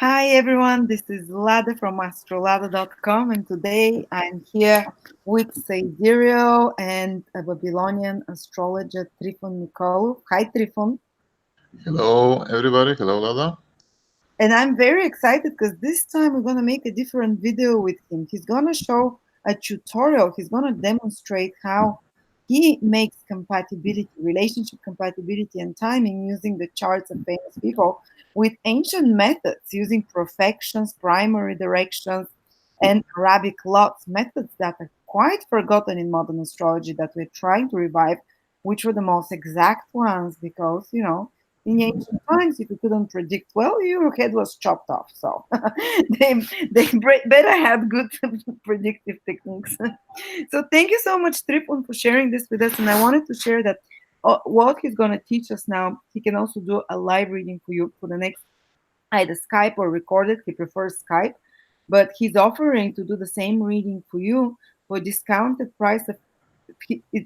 Hi everyone, this is Lada from astrolada.com, and today I'm here with Sidereal and a Babylonian astrologer Trifon Nicolu. Hi Trifon. Hello, everybody. Hello, Lada. And I'm very excited because this time we're going to make a different video with him. He's going to show a tutorial, he's going to demonstrate how he makes compatibility, relationship compatibility, and timing using the charts of famous people with ancient methods, using profections, primary directions, and Arabic lots, methods that are quite forgotten in modern astrology that we're trying to revive, which were the most exact ones because, in ancient times, if you couldn't predict well, your head was chopped off. So they, better have good predictive techniques. So thank you so much, Tripon, for sharing this with us. And I wanted to share that what he's going to teach us now, he can also do a live reading for you for the next either Skype or recorded. He prefers Skype, but he's offering to do the same reading for you for a discounted price of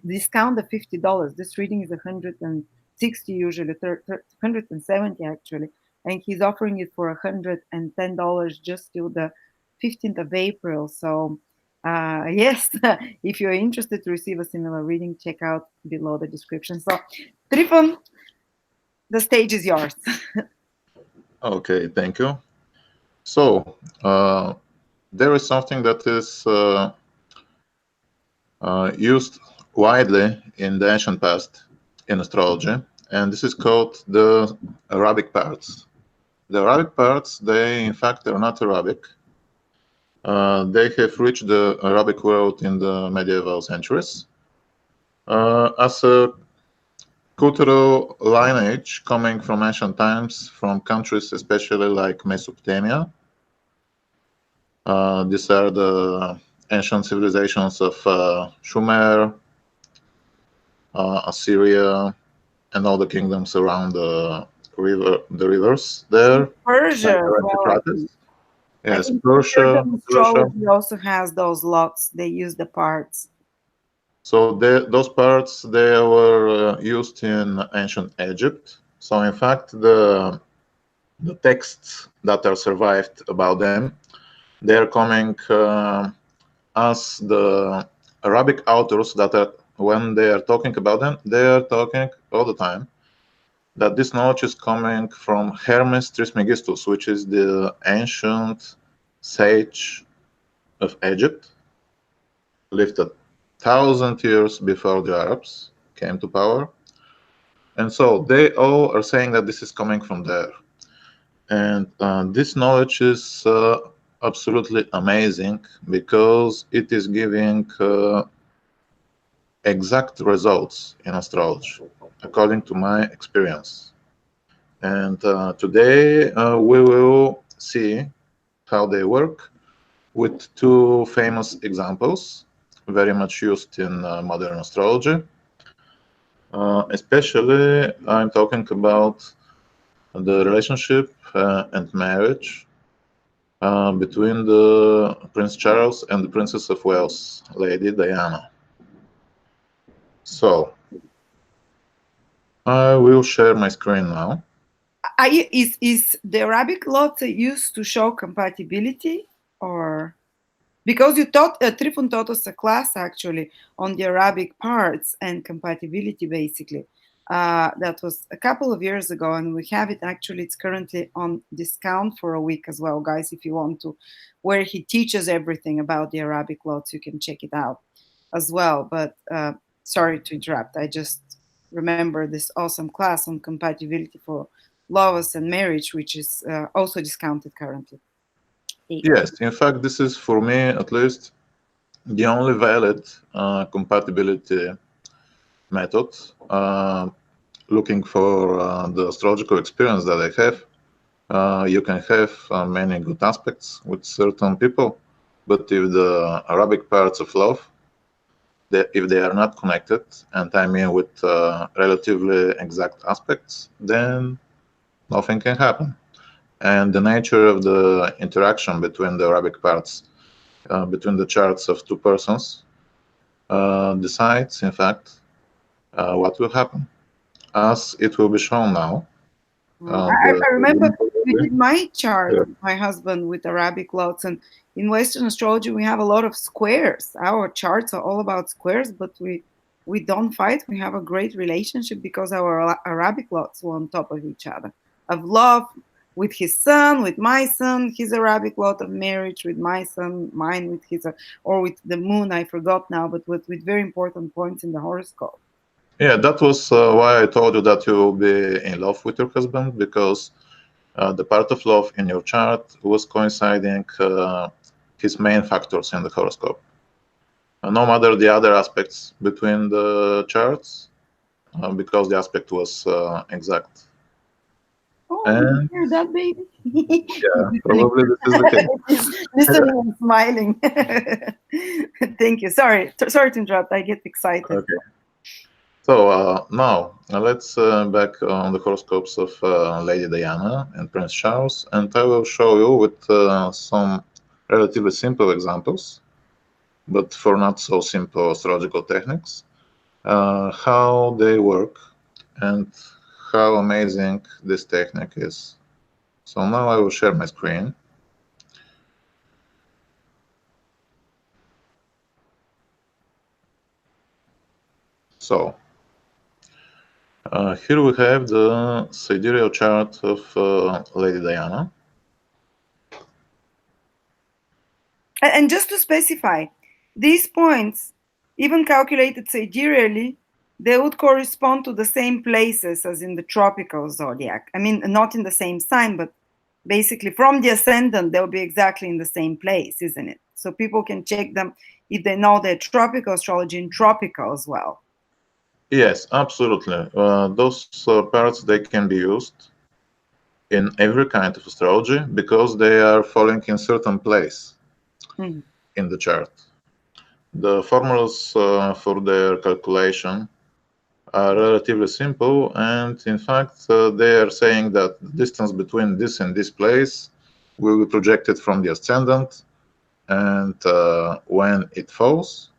discount of $50. This reading is 160 usually, 170 actually, and he's offering it for $110 just till the 15th of April. So, yes, if you're interested to receive a similar reading, check out below the description. So, Trifon, the stage is yours. Okay, thank you. So, there is something that is used widely in the ancient past in astrology, and this is called the Arabic parts. The Arabic parts, they in fact are not Arabic. They have reached the Arabic world in the medieval centuries as a cultural lineage coming from ancient times, from countries especially like Mesopotamia. These are the ancient civilizations of Sumer, Assyria, and all the kingdoms around the rivers there. Persia as well. I Yes, think Persia. Persian astrology also has those lots. They use the parts. So those parts, they were used in ancient Egypt. So in fact, the texts that are survived about them, they are coming as the Arabic authors that are, when they are talking about them, they are talking all the time that this knowledge is coming from Hermes Trismegistus, which is the ancient sage of Egypt, lived 1,000 years before the Arabs came to power. And so they all are saying that this is coming from there. And this knowledge is absolutely amazing because it is giving exact results in astrology, according to my experience. And today we will see how they work with two famous examples, very much used in modern astrology. Especially, I'm talking about the relationship and marriage between the Prince Charles and the Princess of Wales, Lady Diana. So, I will share my screen now. Is the Arabic lot used to show compatibility, or because you taught Trifon taught us a class actually on the Arabic parts and compatibility basically. That was a couple of years ago, and we have it actually. It's currently on discount for a week as well, guys. If you want to, where he teaches everything about the Arabic lots, you can check it out as well. But sorry to interrupt. I just remember this awesome class on compatibility for lovers and marriage, which is also discounted currently. Yes, in fact, this is for me at least the only valid compatibility method. Looking for the astrological experience that I have, you can have many good aspects with certain people, but if the Arabic parts of love, if they are not connected, and I mean with relatively exact aspects, then nothing can happen. And the nature of the interaction between the Arabic parts, between the charts of two persons, decides, in fact, what will happen. As it will be shown now, The I remember we did my chart yeah. with my husband with Arabic lots, and in Western astrology we have a lot of squares. Our charts are all about squares, but we don't fight. We have a great relationship because our Arabic lots were on top of each other. Of love with his son, with my son, his Arabic lot of marriage with my son, mine with his, or with the moon. I forgot now, but with very important points in the horoscope. Yeah, that was why I told you that you will be in love with your husband, because the part of love in your chart was coinciding his main factors in the horoscope. No matter the other aspects between the charts, because the aspect was exact. Oh, did you And hear that, baby? yeah, probably this is the case. He's listening and smiling. Thank you. Sorry to interrupt. I get excited. Okay. So now let's back on the horoscopes of Lady Diana and Prince Charles, and I will show you with some relatively simple examples, but for not so simple astrological techniques, how they work and how amazing this technique is. So now I will share my screen. So here we have the sidereal chart of Lady Diana. And just to specify, these points, even calculated sidereally, they would correspond to the same places as in the tropical zodiac. I mean, not in the same sign, but basically from the ascendant, they'll be exactly in the same place, isn't it? So people can check them if they know their tropical astrology in tropical as well. Yes, absolutely. Those parts, they can be used in every kind of astrology because they are falling in certain place in the chart. The formulas for their calculation are relatively simple, and in fact, they are saying that the distance between this and this place will be projected from the ascendant, and when it falls,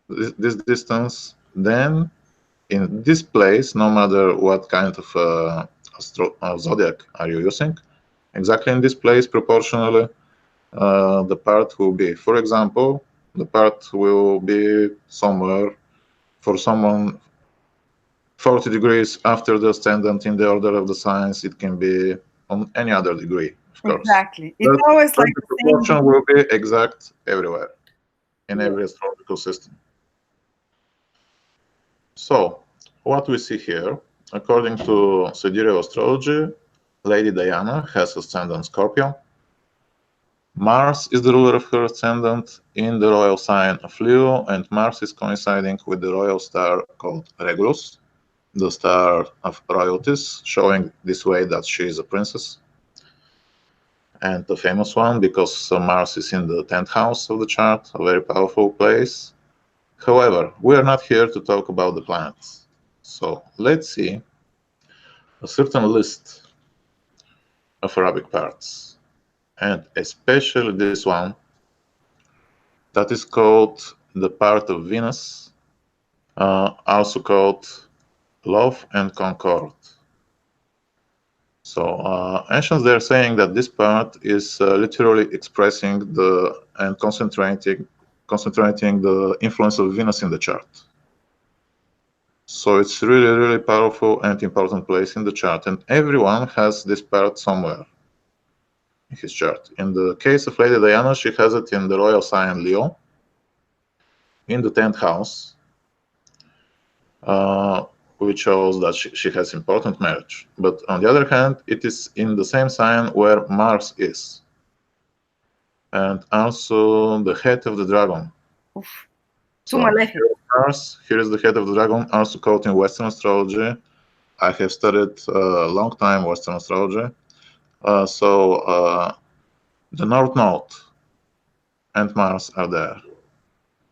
this distance, then in this place, no matter what kind of zodiac are you using, exactly in this place, proportionally, the part will be, for example, the part will be somewhere for someone 40 degrees after the ascendant in the order of the signs. It can be on any other degree, of course. Exactly. It's But always like the the same. proportion will be exact everywhere in Yeah. every astrological system. So, what we see here, according to sidereal astrology, Lady Diana has ascendant Scorpio. Mars is the ruler of her ascendant in the royal sign of Leo, and Mars is coinciding with the royal star called Regulus, the star of royalties, showing this way that she is a princess. And a famous one because Mars is in the 10th house of the chart, a very powerful place. However, we are not here to talk about the planets. So let's see a certain list of Arabic parts, and especially this one that is called the Parrot of Venus, also called Love and Concord. So ancients, they're saying that this part is literally expressing and concentrating the influence of Venus in the chart. So it's really, really powerful and important place in the chart, and everyone has this part somewhere in his chart. In the case of Lady Diana, she has it in the royal sign Leo, in the 10th house, which shows that she has important marriage. But on the other hand, it is in the same sign where Mars is, and also the head of the dragon. Oof. So Malefic. Mars, here is the head of the dragon, also called in Western astrology. I have studied a long time Western astrology. So the North Node and Mars are there.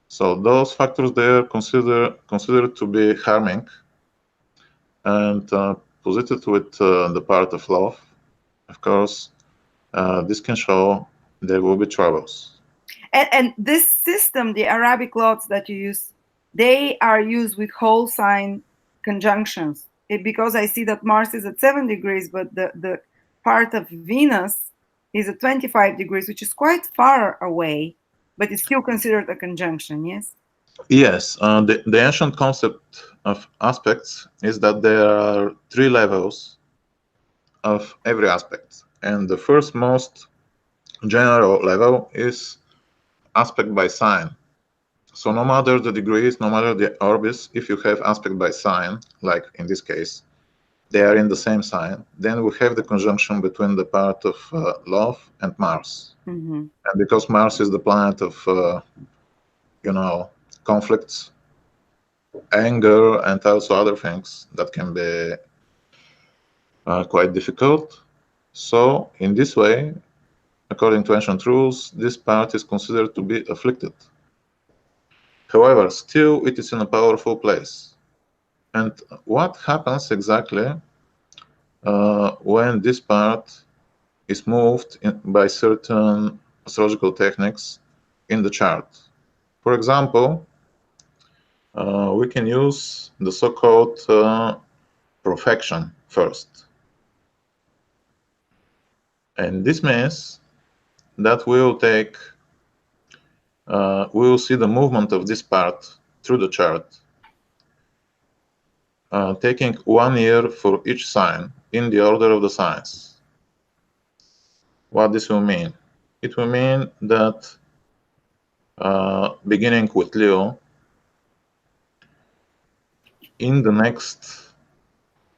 So those factors they are considered to be harming, and posited with the part of love, of course, this can show there will be troubles. And this system, the Arabic lots that you use, they are used with whole sign conjunctions. because I see that Mars is at 7 degrees, but the part of Venus is at 25 degrees, which is quite far away, but it's still considered a conjunction, yes? Yes, the ancient concept of aspects is that there are three levels of every aspect. And the first most general level is aspect by sign. So no matter the degrees, no matter the orbits, if you have aspect by sign, like in this case, they are in the same sign, then we have the conjunction between the part of love and Mars. Mm-hmm. And because Mars is the planet of, conflicts, anger, and also other things that can be quite difficult. So in this way, according to ancient rules, this part is considered to be afflicted. However, still it is in a powerful place. And what happens exactly when this part is moved by certain astrological techniques in the chart? For example, we can use the so-called profection first. And this means that we will see the movement of this part through the chart, taking 1 year for each sign in the order of the signs. What this will mean? It will mean that beginning with Leo, in the next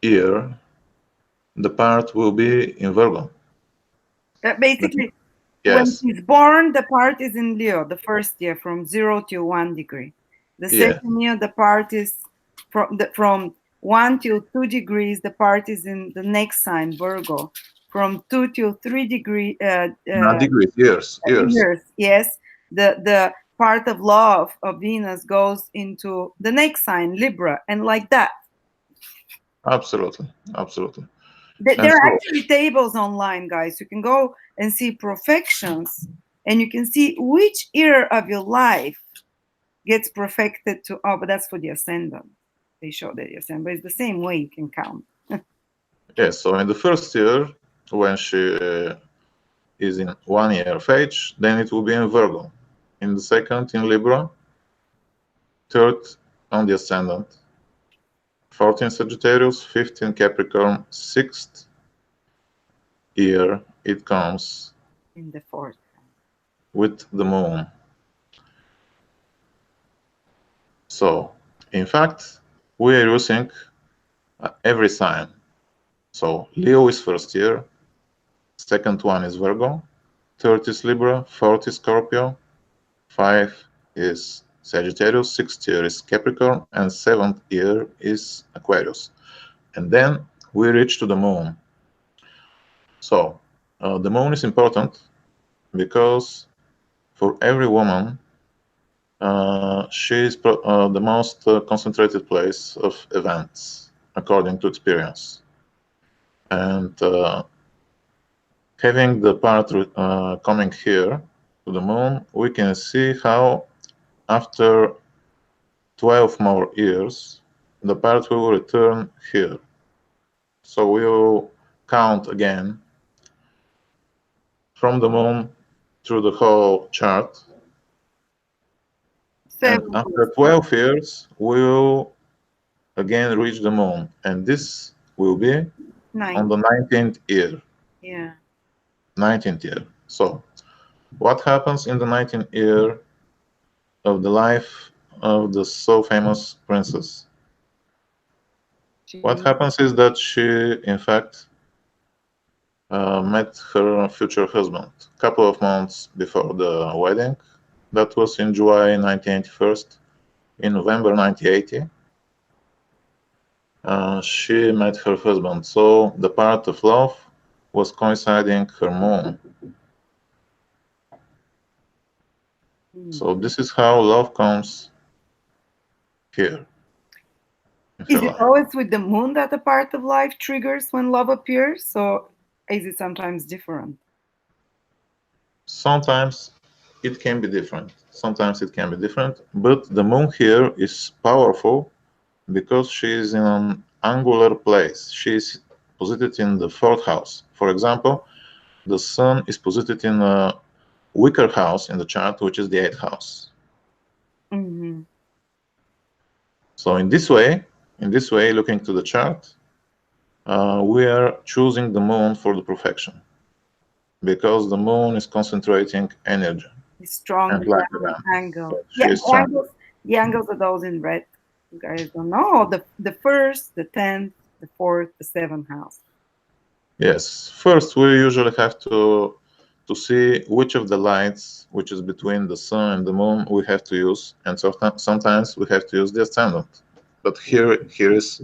year, the part will be in Virgo. Basically, when Yes. he's born, the part is in Leo, the first year from 0 to 1 degree. The Yeah. second year, the part is from 1 to 2 degrees, the part is in the next sign, Virgo. From 2 to 3 degree Not degrees, years. years, yes, the part of love of Venus goes into the next sign, Libra, and like that. Absolutely. Absolutely. And There are so, actually tables online, guys. You can go and see Profections, and you can see which year of your life gets perfected to. Oh, but that's for the ascendant. They show the ascendant, but it's the same way you can count. yes, so in the first year, when she is in 1 year of age, then it will be in Virgo. In the second, in Libra. Third, on the ascendant. 14 Sagittarius, 15 Capricorn, sixth year it comes In the fourth. with the moon. So, in fact, we are using every sign. So, Leo is first year, second one is Virgo, third is Libra, fourth is Scorpio, five is Sagittarius, sixth year is Capricorn, and seventh year is Aquarius. And then we reach to the moon. So, the moon is important because for every woman, she is the most concentrated place of events, according to experience. And having the part coming here to the moon, we can see how after 12 more years, the part will return here. So we will count again from the moon through the whole chart. And after 12 years, we'll again reach the moon. And this will be on the 19th year. Yeah. 19th year. So what happens in the 19th year of the life of the so famous princess? What happens is that she, in fact, met her future husband a couple of months before the wedding. That was in July 1981. In November 1980, she met her husband. So the part of love was coinciding her moon. So this is how love comes here. Is it always with the moon that the part of life triggers when love appears, or is it sometimes different? Sometimes it can be different. Sometimes it can be different, but the moon here is powerful because she is in an angular place. She is posited in the 4th house. For example, the sun is posited in a weaker house in the chart, which is the 8th house. So in this way, looking to the chart, we are choosing the moon for the profection because the moon is concentrating energy. Strong And like angle. so Yeah, she is strong. the angles are those in red. You guys don't know. The first, the 10th, the 4th, the 7th house. Yes. First, we usually have to see which of the lights, which is between the sun and the moon, we have to use, and so sometimes we have to use the ascendant. But here is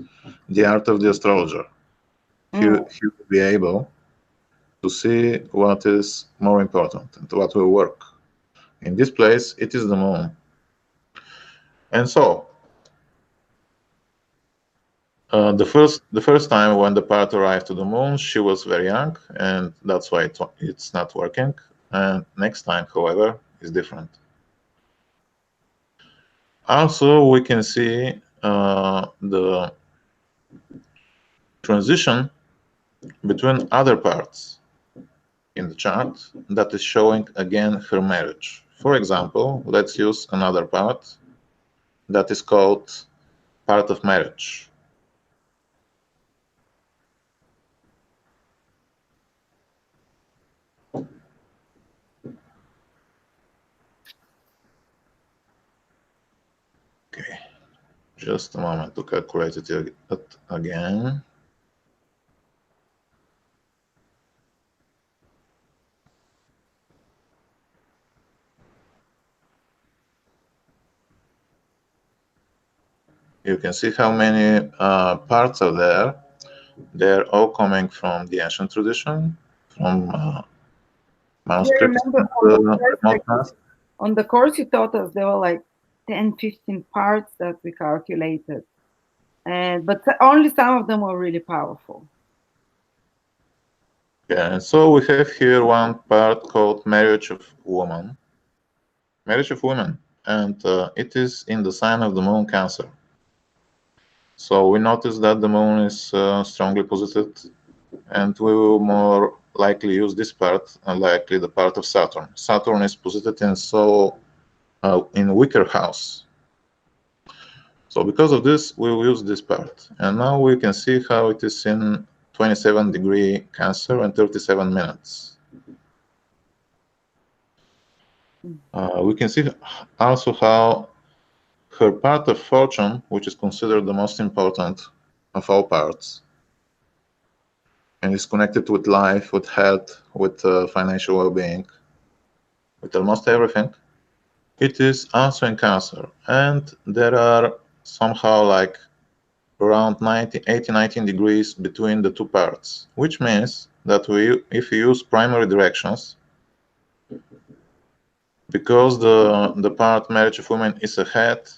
the art of the astrologer. He will be able to see what is more important and what will work. In this place, it is the moon. And so, the first time when the parrot arrived to the moon, she was very young, and that's why it's not working. And next time, however, is different. Also, we can see the transition between other parts in the chart that is showing again her marriage. For example, let's use another part that is called Parrot of Marriage. Okay, just a moment to calculate it again. You can see how many parts are there. They're all coming from the ancient tradition, from manuscripts. Remember on the course you taught us, there were like 10, 15 parts that we calculated. But only some of them were really powerful. Yeah, and so we have here one part called Marriage of Woman. Marriage of Women, and it is in the sign of the moon Cancer. So we notice that the moon is strongly posited, and we will more likely use this part, unlikely the part of Saturn. Saturn is posited in weaker house. So because of this, we will use this part. And now we can see how it is in 27-degree Cancer and 37 minutes. We can see also how her part of fortune, which is considered the most important of all parts, and is connected with life, with health, with financial well-being, with almost everything, it is also in Cancer. And there are somehow like around 19 degrees between the two parts, which means that if we use primary directions, because the part Marriage of Women is ahead,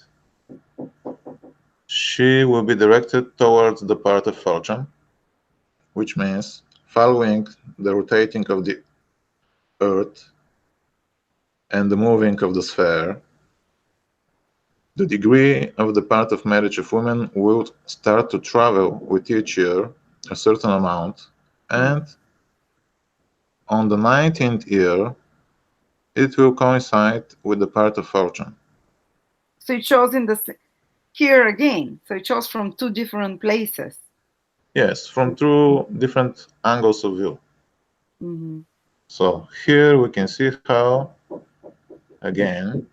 she will be directed towards the part of fortune, which means following the rotating of the Earth and the moving of the sphere, the degree of the part of Marriage of Women will start to travel with each year a certain amount, and on the 19th year, it will coincide with the part of fortune. So it shows here again. So it shows from two different places. Yes, from two different angles of view. So here we can see how, again,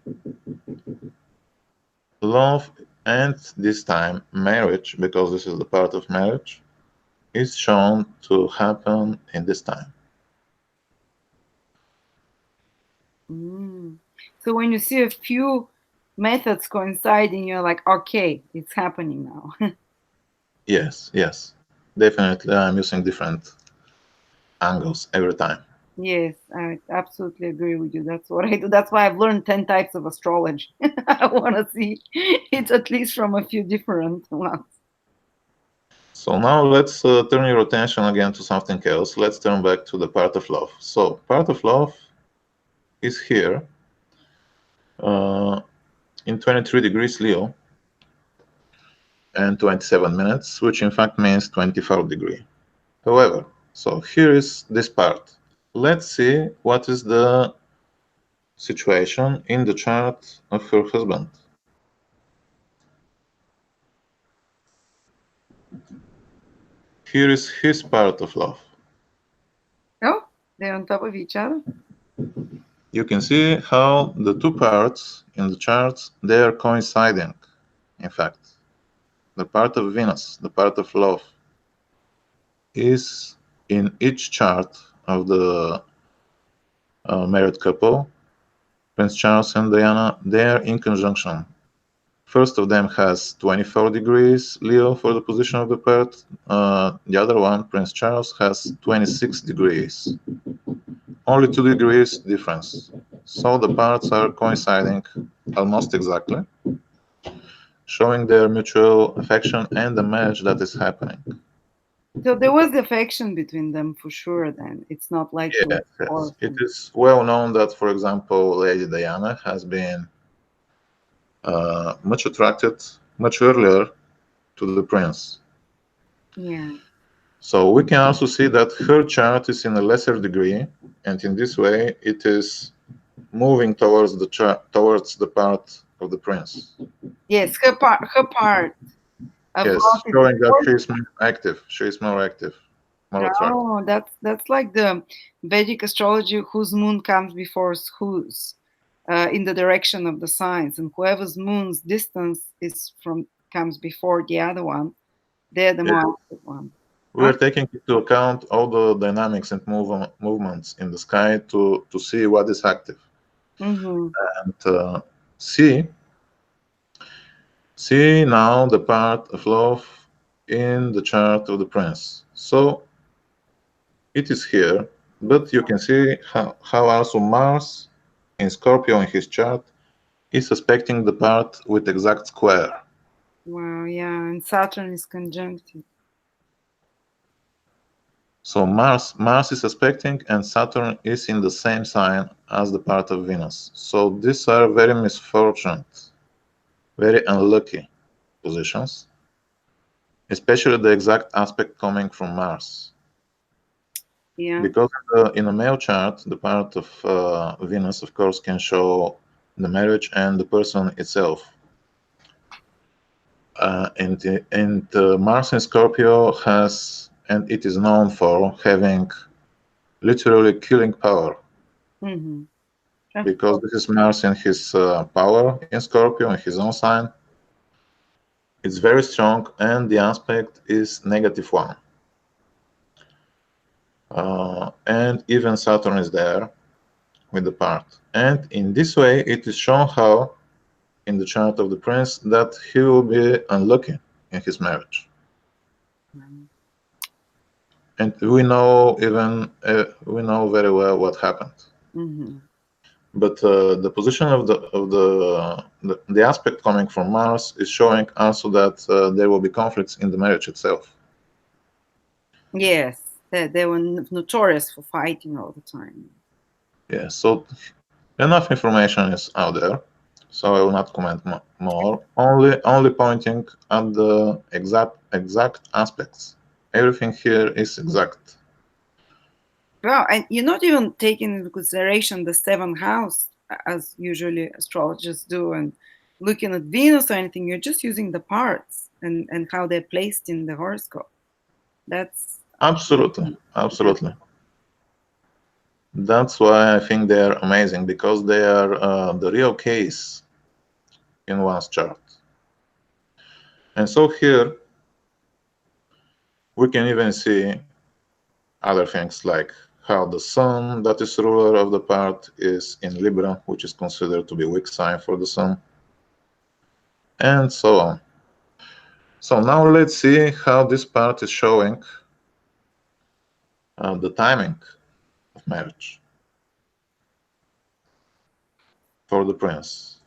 love and this time marriage, because this is the part of marriage, is shown to happen in this time. So when you see a few methods coinciding, you're like, okay, it's happening now. Yes, definitely. I'm using different angles every time. Yes, I absolutely agree with you. That's what I do. That's why I've learned 10 types of astrology. I want to see it at least from a few different ones. So now let's turn your attention again to something else. Let's turn back to the part of love. So part of love is here in 23 degrees Leo. and 27 minutes, which in fact means 24 degrees. However, so here is this part. Let's see what is the situation in the chart of her husband. Here is his part of love. Oh, they're on top of each other. You can see how the two parts in the charts, they are coinciding, in fact. The part of Venus, the part of love, is in each chart of the married couple. Prince Charles and Diana, they are in conjunction. First of them has 24 degrees Leo for the position of the part. The other one, Prince Charles, has 26 degrees. Only 2 degrees difference. So the parts are coinciding almost exactly, showing their mutual affection and the marriage that is happening. So there was affection between them for sure. Then it's not like he was Yes, yes. It forcing. is well known that, for example, Lady Diana has been much attracted much earlier to the prince. Yeah. So we can also see that her chart is in a lesser degree, and in this way it is moving towards the part of the prince. Yes, her part of Yes, love is showing that before. she is more active. She is more active, more attractive. Oh, that's like the Vedic astrology whose moon comes before whose, in the direction of the signs, and whoever's moon's distance is from comes before the other one, they're the Yes. more active one. We are taking into account all the dynamics and movements in the sky to see what is active Mm-hmm. and see now the part of love in the chart of the prince. So it is here, but you can see how also Mars in Scorpio in his chart is aspecting the part with exact square. Wow, yeah, and Saturn is conjuncted. So Mars is aspecting and Saturn is in the same sign as the part of Venus. So these are very misfortunate, very unlucky positions, especially the exact aspect coming from Mars. Yeah. Because in a male chart, the part of Venus, of course, can show the marriage and the person itself. And Mars in Scorpio has, and it is known for having literally killing power, Mm-hmm. Of because course. this is Mars in his power in Scorpio, in his own sign. It's very strong, and the aspect is -1. And even Saturn is there with the part. And in this way, it is shown how, in the chart of the prince, that he will be unlucky in his marriage. And we know very well what happened. Mm-hmm. But the position of the aspect coming from Mars is showing also that there will be conflicts in the marriage itself. Yes, they were notorious for fighting all the time. Yeah, so enough information is out there, so I will not comment more. Only pointing at the exact aspects. Everything here is exact. Well, and you're not even taking into consideration the seventh house, as usually astrologers do, and looking at Venus or anything. You're just using the parts and how they're placed in the horoscope. That's Absolutely, absolutely. That's why I think they are amazing, because they are the real case in one's chart. And so here we can even see other things like how the sun that is ruler of the part is in Libra, which is considered to be weak sign for the sun, and so on. So now let's see how this part is showing the timing of marriage for the prince.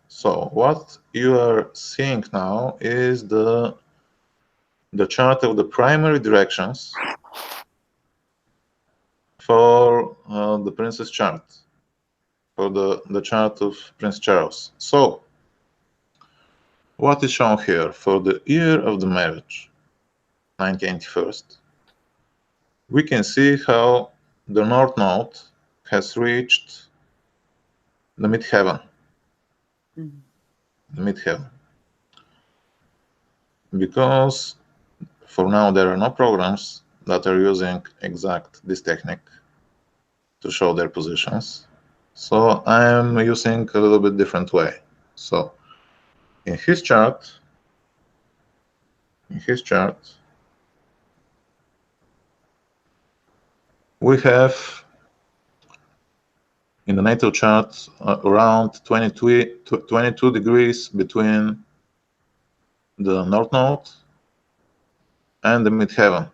So what you are seeing now is the chart of the primary directions for the prince's chart, for the chart of Prince Charles. So What is shown here for the year of the marriage, 1981, we can see how the North Node has reached the midheaven. The midheaven. Because for now there are no programs that are using exact this technique to show their positions. So I am using a little bit different way. So in his chart, we have in the natal chart around 22 degrees between the North Node and the midheaven.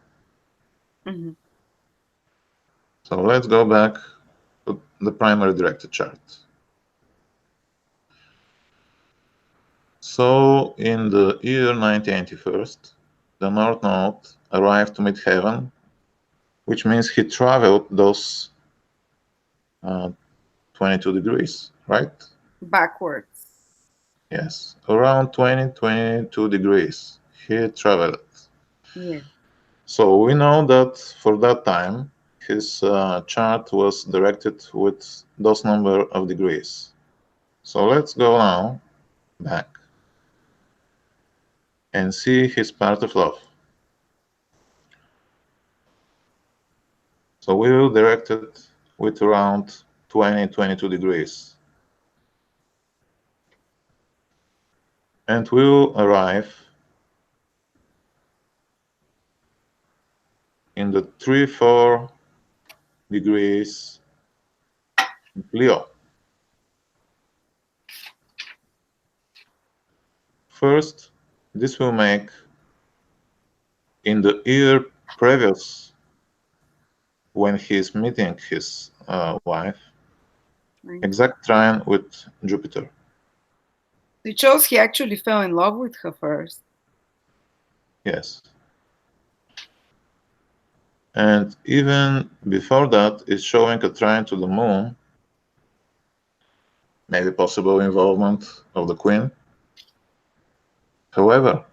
So let's go back to the primary directed chart. So in the year 1981, the North Node arrived to midheaven, which means he traveled those 22 degrees, right? Backwards. Yes, around 22 degrees he traveled. Yeah. So we know that for that time, his chart was directed with those number of degrees. So let's go now back and see his part of love. So we will direct it with around 22 degrees. And we will arrive in the 3-4 degrees Leo. First, this will make in the year previous when he is meeting his wife, exact trine with Jupiter. It shows he actually fell in love with her first. Yes. And even before that, it's showing a trine to the moon, maybe possible involvement of the queen. However,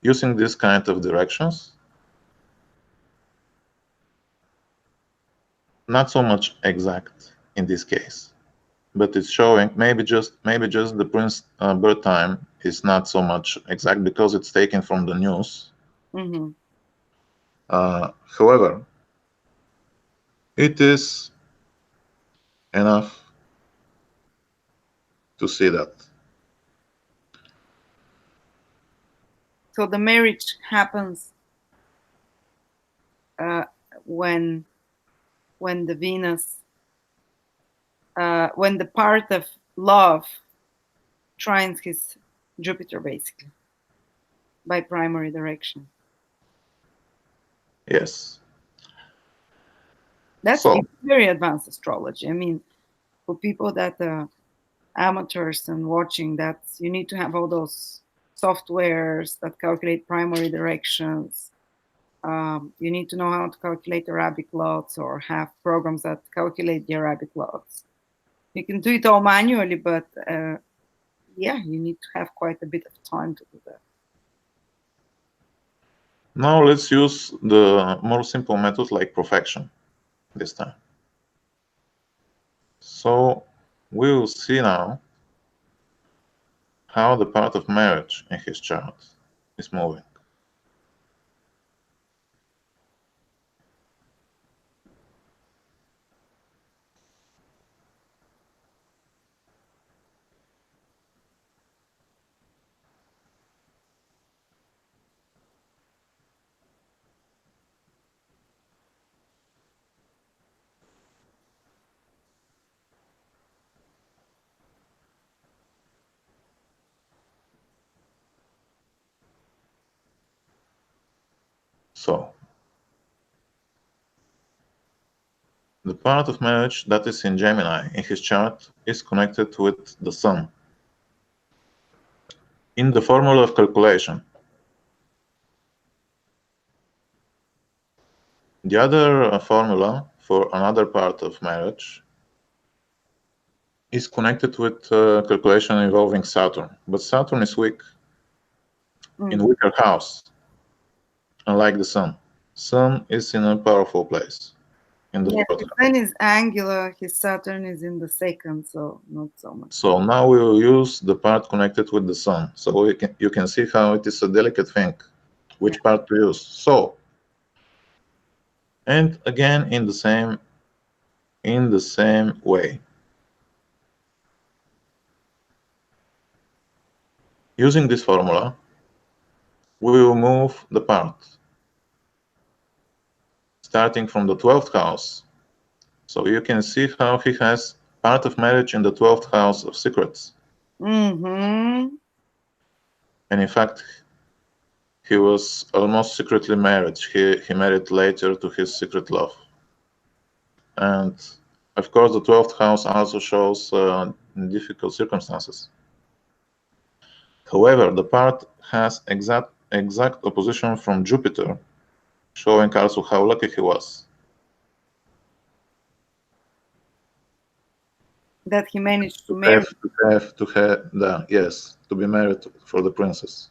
using this kind of directions, not so much exact in this case, but it's showing maybe just the prince birth time is not so much exact because it's taken from the news. However, it is enough to see that. So the marriage happens when the Venus, when the part of love trines his Jupiter, basically, by primary direction. Yes. That's very advanced astrology. I mean, for people that are amateurs and watching that, you need to have all those softwares that calculate primary directions. You need to know how to calculate Arabic lots or have programs that calculate the Arabic lots. You can do it all manually, but yeah, you need to have quite a bit of time to do that. Now let's use the more simple method like profection this time. So we will see now how the part of marriage in his chart is moving. So the part of marriage that is in Gemini in his chart is connected with the Sun. In the formula of calculation, the other formula for another part of marriage is connected with calculation involving Saturn. But Saturn is weak, in weaker house, unlike the Sun. Sun is in a powerful place in the Yes, fourth his house. Sun is angular, his Saturn is in the second, so not so much. So now we will use the part connected with the Sun. So you can see how it is a delicate thing, which part to use. So, and again in the same way. Using this formula, we will move the part starting from the 12th house. So you can see how he has part of marriage in the 12th house of secrets. Mm-hmm. And in fact, he was almost secretly married. He married later to his secret love. And of course, the 12th house also shows difficult circumstances. However, the part has exact opposition from Jupiter, showing also how lucky he was. That he managed to marry. To be married for the princess.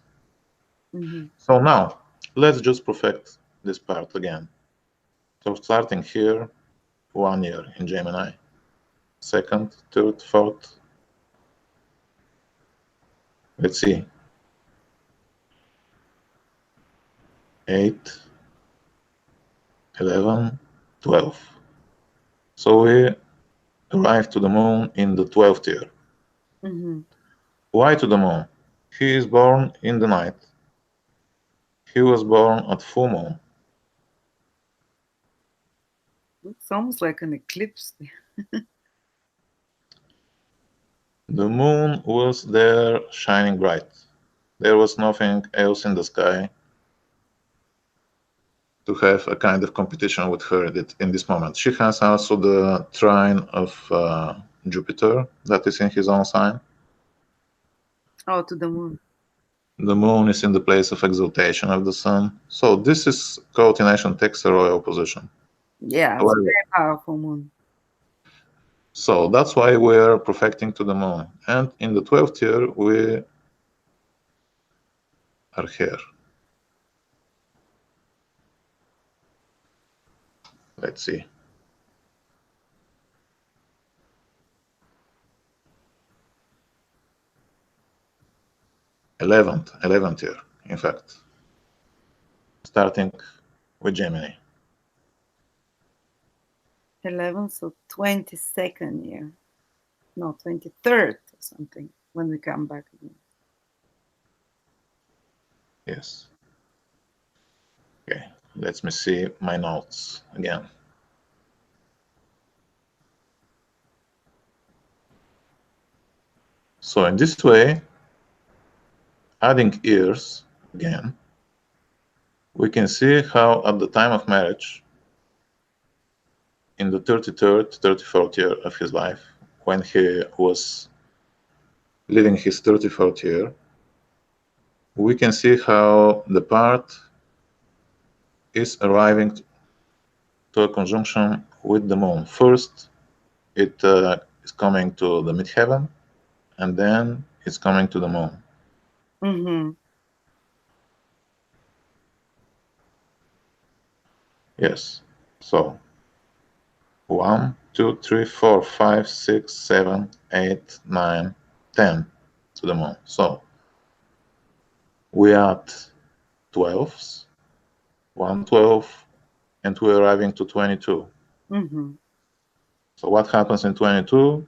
Mm-hmm. So now, let's just perfect this part again. So starting here, 1 year in Gemini, second, third, fourth. Let's see. 8, 11, 12. So we arrive to the moon in the 12th year. Mm-hmm. Why to the moon? He is born in the night. He was born at full moon. Looks almost like an eclipse. The moon was there shining bright. There was nothing else in the sky to have a kind of competition with her in this moment. She has also the trine of Jupiter that is in his own sign. Oh, to the moon. The moon is in the place of exaltation of the sun. So this is called in ancient texts a royal position. Yeah, it's a However, very powerful moon. so that's why we're perfecting to the moon. And in the 12th year, we are here. Let's see. 11th year, in fact. Starting with Gemini. 11th, so 22nd year. No, 23rd or something when we come back again. Yes. Okay, let me see my notes again. So in this way, adding years again, we can see how at the time of marriage, in the 33rd, 34th year of his life, when he was living his 34th year, we can see how the part is arriving to a conjunction with the moon. First, it is coming to the midheaven, and then it's coming to the moon. Mm-hmm. Yes. So 1, 2, 3, 4, 5, 6, 7, 8, 9, 10 to the moon. So we add 12s, 1, 12, and we're arriving to 22. Mm-hmm. So what happens in 22?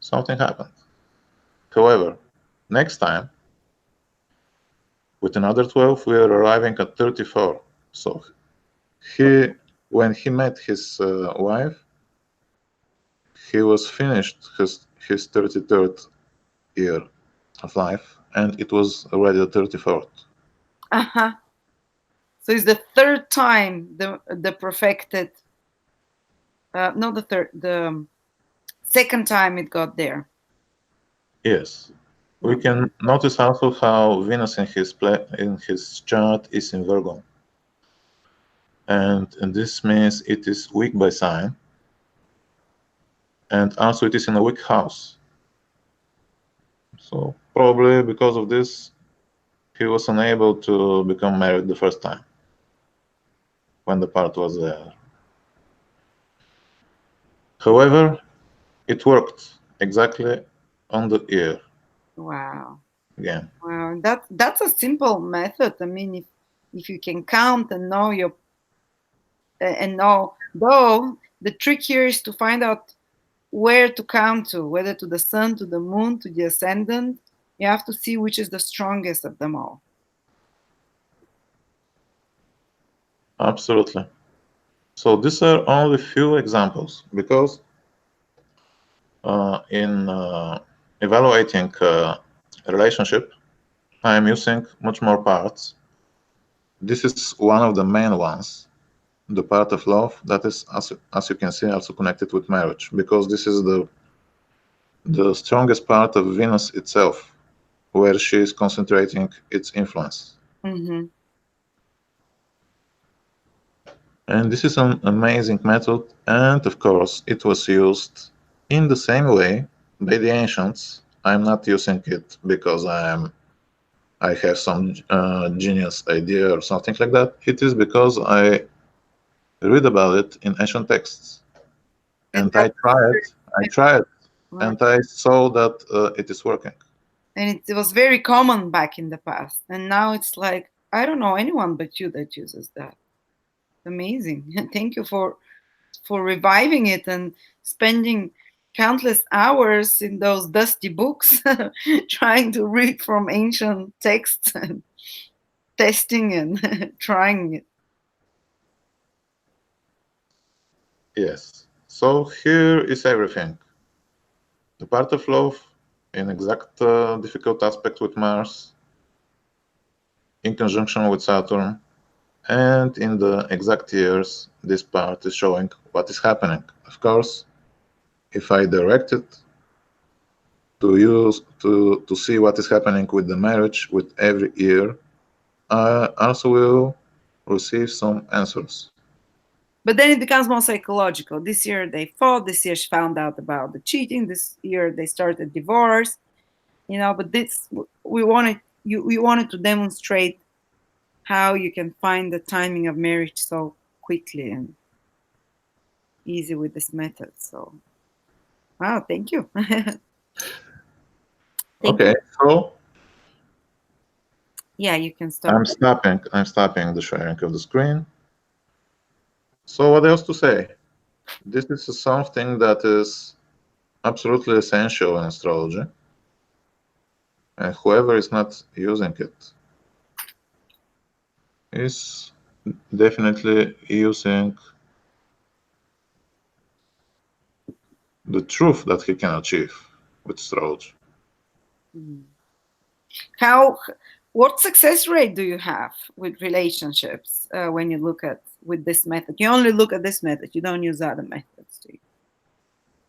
Something happens. However, next time, with another 12, we are arriving at 34. So when he met his wife, he was finished his 33rd year of life, and it was already the 34th. Uh-huh. So it's the third time the perfected. Not the third, the second time it got there. Yes. We can notice also how Venus in his chart is in Virgo. And this means it is weak by sign. And also it is in a weak house. So probably because of this, he was unable to become married the first time when the part was there. However, it worked exactly on the ear Wow. again. Wow. That's a simple method. I mean, if you can count and know your and know, though the trick here is to find out where to count to, whether to the sun, to the moon, to the ascendant. You have to see which is the strongest of them all. Absolutely. So these are only few examples because in evaluating a relationship, I am using much more parts. This is one of the main ones, the part of love that is, as you can see, also connected with marriage, because this is the strongest part of Venus itself, where she is concentrating its influence. Mm-hmm. And this is an amazing method, and of course, it was used in the same way by the ancients. I'm not using it because I have some genius idea or something like that. It is because I read about it in ancient texts, And and I tried, wow. and I saw that it is working. And it was very common back in the past. And now it's like, I don't know anyone but you that uses that. Amazing. Thank you for reviving it and spending countless hours in those dusty books trying to read from ancient texts and testing and trying it. Yes. So here is everything. The part of love in exact difficult aspect with Mars, in conjunction with Saturn, and in the exact years, this part is showing what is happening. Of course, if I direct it to see what is happening with the marriage with every year, I also will receive some answers. But then it becomes more psychological. This year they fought. This year she found out about the cheating. This year they started divorce. But this we wanted to demonstrate how you can find the timing of marriage so quickly and easy with this method. So wow, thank you. Thank Okay, you. so Yeah, you can stop. I'm stopping the sharing of the screen. So what else to say? This is something that is absolutely essential in astrology, and whoever is not using it is definitely using the truth that he can achieve with astrology. Mhm. How what success rate do you have with relationships when you look at with this method? You only look at this method. You don't use other methods, do you?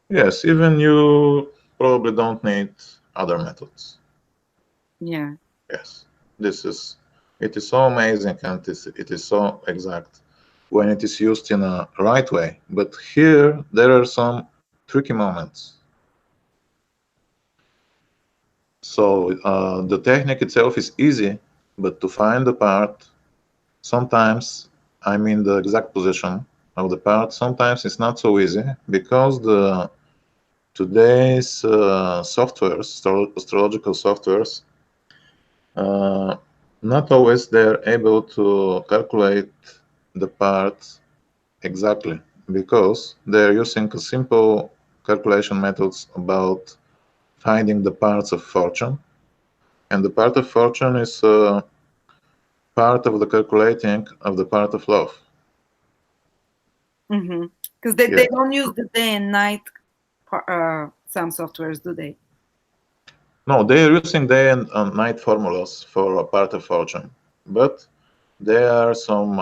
Yes, even you probably don't need other methods. Yeah. Yes, it is so amazing and it is so exact when it is used in a right way. But here there are some tricky moments. So the technique itself is easy, but to find the part, sometimes I'm in the exact position of the part. Sometimes it's not so easy because the today's softwares, astrological softwares, uh, not always they're able to calculate the parts exactly because they're using simple calculation methods about finding the parts of fortune. And the part of fortune is part of the calculating of the part of love. Because Yeah. they don't use the day and night some softwares, do they? No, they are using day and night formulas for a part of fortune, but there are some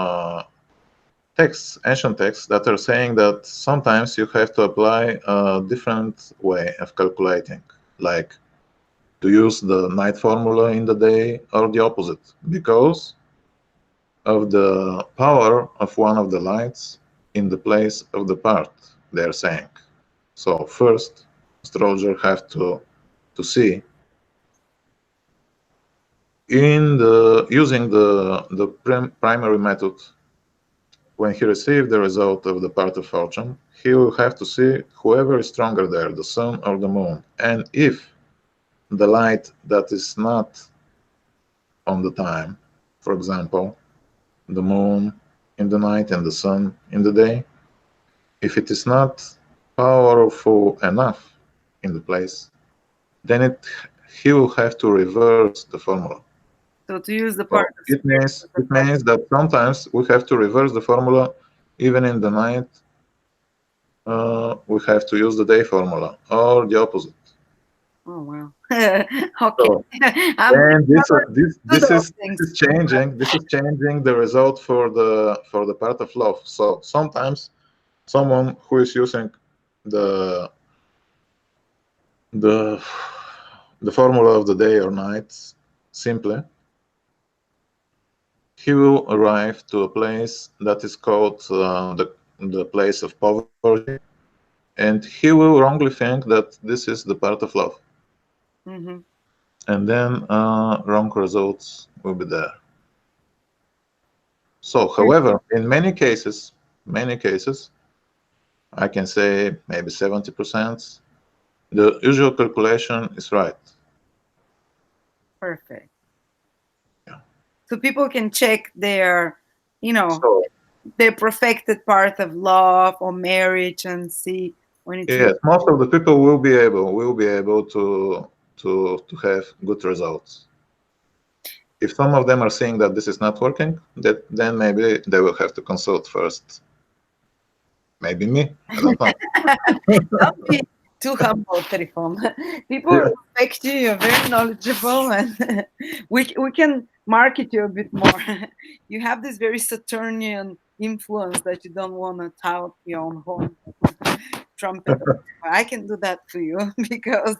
texts, ancient texts, that are saying that sometimes you have to apply a different way of calculating, like to use the night formula in the day or the opposite, because of the power of one of the lights in the place of the part, they're saying. So first, astrologer have to see In the using the primary method, when he received the result of the part of fortune, he will have to see whoever is stronger there, the sun or the moon. And if the light that is not on the time, for example, the moon in the night and the sun in the day, if it is not powerful enough in the place, then he will have to reverse the formula. So to use the part So of it spirit means as a it means that sometimes we have to reverse the formula even in the night. We have to use the day formula or the opposite. Oh wow. Okay. So I'm and to those things. this is changing. This is changing the result for the part of love. So sometimes someone who is using the the the formula of the day or night simply, he will arrive to a place that is called the place of poverty, and he will wrongly think that this is the part of love, Mm-hmm. and then wrong results will be there. So, however, in many cases, I can say maybe 70%, the usual calculation is right. Perfect. Yeah. So people can check their, you know, So, their perfected part of love or marriage and see when it's yes, really. most of the people will be able to have good results. If some of them are seeing that this is not working, that then maybe they will have to consult first. Maybe me. I don't know. Don't be too humble, Trifon. People Yeah. respect you. You're very knowledgeable, and we can market you a bit more. You have this very Saturnian influence that you don't want to tout your own home trumpet. I can do that for you because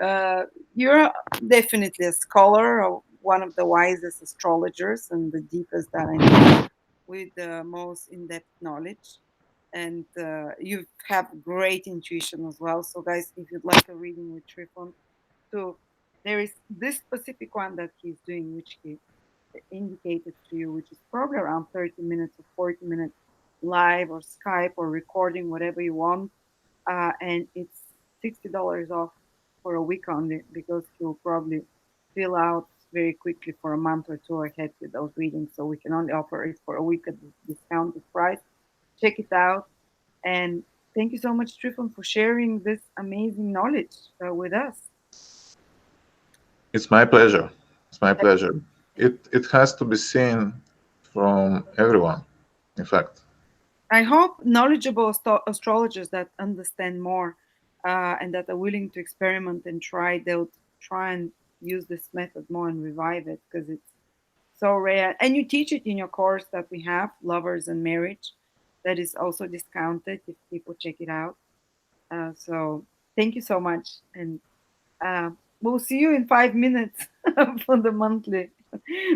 uh, you're definitely a scholar, or one of the wisest astrologers and the deepest that I know, with the most in-depth knowledge. And you have great intuition as well. So, guys, if you'd like a reading with Trifon, so there is this specific one that he's doing, which he indicated to you, which is probably around 30 minutes or 40 minutes live or Skype or recording, whatever you want. And it's $60 off for a week only because he'll probably fill out very quickly for a month or two ahead with those readings. So we can only offer it for a week at this discounted price. Check it out. And thank you so much, Trifon, for sharing this amazing knowledge with us. It's my pleasure. It's my pleasure. It has to be seen from everyone, in fact. I hope knowledgeable astrologers that understand more and that are willing to experiment and try, they'll try and use this method more and revive it because it's so rare. And you teach it in your course that we have, Lovers and Marriage, that is also discounted if people check it out. So thank you so much. And we'll see you in 5 minutes for the monthly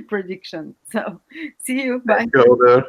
prediction. So see you. Thank Bye. you, Older.